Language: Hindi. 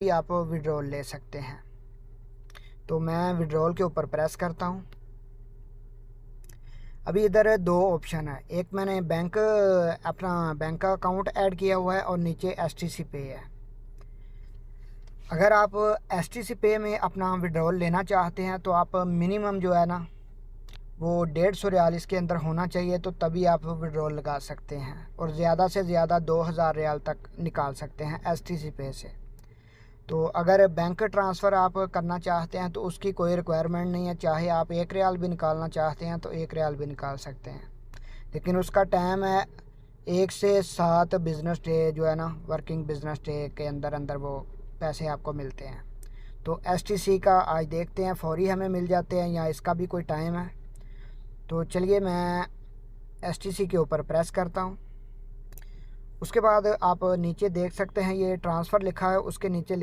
भी आप विड्रॉल ले सकते हैं। तो मैं विड्रॉल के ऊपर प्रेस करता हूँ। अभी इधर दो ऑप्शन है, एक मैंने अपना बैंक का अकाउंट ऐड किया हुआ है और नीचे STC पे है। अगर आप STC पे में अपना विड्रॉल लेना चाहते हैं तो आप मिनिमम जो है ना वो 150 रियाल इसके अंदर होना चाहिए, तो तभी आप विड्रॉल लगा सकते हैं और ज़्यादा से ज़्यादा 2000 रियाल तक निकाल सकते हैं STC पे से। तो अगर बैंक ट्रांसफ़र आप करना चाहते हैं तो उसकी कोई रिक्वायरमेंट नहीं है, चाहे आप 1 रियाल भी निकालना चाहते हैं तो 1 रियाल भी निकाल सकते हैं, लेकिन उसका टाइम है 1 से 7 बिज़नेस डे जो है ना, वर्किंग बिज़नेस डे के अंदर अंदर वो पैसे आपको मिलते हैं। तो STC का आज देखते हैं फौरी हमें मिल जाते हैं या इसका भी कोई टाइम है। तो चलिए मैं STC के ऊपर प्रेस करता हूँ। उसके बाद आप नीचे देख सकते हैं ये ट्रांसफ़र लिखा है, उसके नीचे